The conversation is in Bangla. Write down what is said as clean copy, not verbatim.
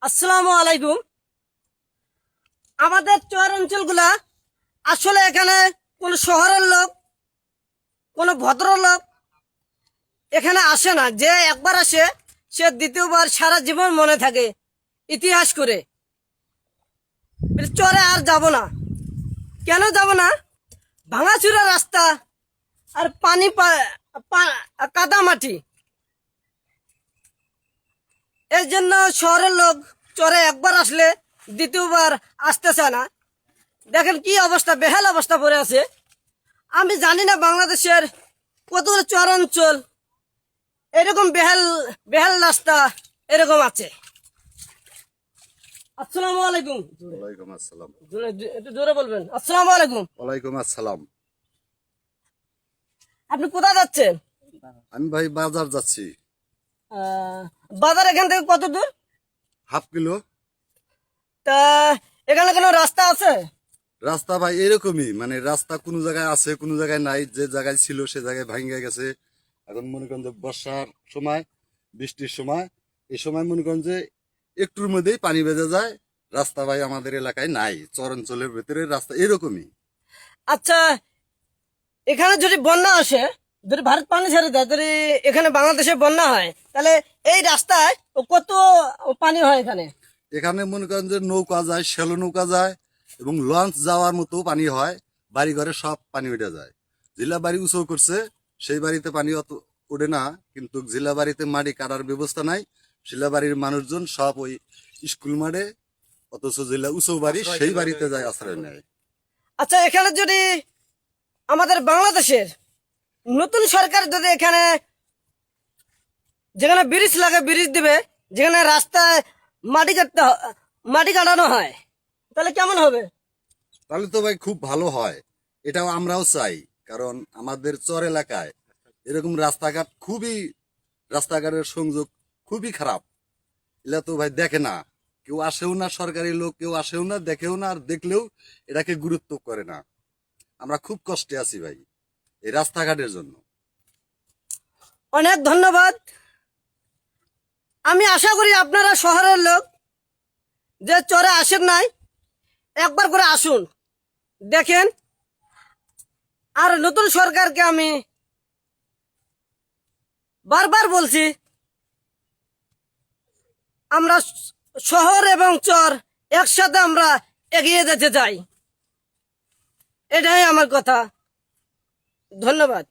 আসসালামু আলাইকুম। আমাদের চর অঞ্চলগুলা আসলে এখানে কোন শহরের লোক, কোন ভদ্রলোক এখানে আসে না। যে একবার আসে সে দ্বিতীয়বার সারা জীবন মনে থাকে ইতিহাস করে। চরে আর যাব না। কেন যাব না? ভাঙাচুরা রাস্তা আর পানি কাদা মাটি, এর জন্য শহরের লোক চরে একবার আসলে দ্বিতীয়বার আসতে চায় না। দেখেন কি অবস্থা, বেহাল অবস্থা পড়ে আছে। আমি জানি না বাংলাদেশের কতগুলো চর অঞ্চল এরকম বেহাল বেহাল রাস্তা এরকম আছে। আসসালামু আলাইকুম। ওয়ালাইকুম আসসালাম। একটু জোরে বলবেন। আসসালামু আলাইকুম। ওয়ালাইকুম আসসালাম। আপনি কোথায় যাচ্ছেন? আমি ভাই বাজার যাচ্ছি। বাজার এখান থেকে কত দূর? Half kilo. তা এখানে কোনো রাস্তা আছে? রাস্তা ভাই এরকমই, মানে রাস্তা কোনো জায়গায় আছে কোনো জায়গায় নাই। যে জায়গায় ছিল সে জায়গায় ভাঙ্গা গেছে। এখন মনে করেন যে বর্ষার সময়, বৃষ্টির সময়, এই সময় মনে করেন যে একটুর মধ্যেই পানি বেজে যায়। রাস্তা ভাই আমাদের এলাকায় নাই। চর অঞ্চলের ভেতরে রাস্তা এরকমই। আচ্ছা, এখানে যদি বন্যা আসে, যদি ভারত পানি ছেড়ে দেয়, যদি এখানে বাংলাদেশে বন্যা হয়, তাহলে এই রাস্তায় কত পানি হয় এখানে? এখানে মনে করেন যে নৌকা যায়, শ্যালো নৌকা যায় এবং লঞ্চ যাওয়ার মতো পানি হয়। বাড়ি ঘরে সব পানি উঠে যায়। জেলা বাড়ি উঁচু করছে, সেই বাড়িতে পানি অত ওঠে না। কিন্তু জেলা বাড়িতে মাটি কাটার ব্যবস্থা নাই। জেলা বাড়ির মানুষজন সব ওই স্কুল মাঠে, অথচ জেলা উঁচু বাড়ি সেই বাড়িতে যায় আশ্রয় নেয়। আচ্ছা, এখানে যদি আমাদের বাংলাদেশের নতুন সরকার যদি এখানে যেখানে ব্রিজ লাগে ব্রিজ দিবে, যেখানে রাস্তায় মাটি কাটানো হয়, তাহলে কেমন হবে? তাহলে তো ভাই খুব ভালো হয়। এটাও আমরাও চাই। কারণ আমাদের চর এলাকায় এরকম রাস্তাঘাট খুবই, রাস্তাঘাটের সংযোগ খুবই খারাপ। এলা তো ভাই দেখে না, কেউ আসেও না, সরকারি লোক কেউ আসেও না, দেখেও না, আর দেখলেও এটাকে গুরুত্ব করে না। আমরা খুব কষ্টে আছি ভাই এই রাস্তাঘাটের জন্য। অনেক ধন্যবাদ। আমি আশা করি আপনারা শহরের লোক যে চরে আসেন নাই, একবার করে আসুন, দেখেন। আর নতুন সরকারকে আমি বারবার বলছি, আমরা শহর এবং চর একসাথে আমরা এগিয়ে যেতে চাই। এটাই আমার কথা। ধন্যবাদ।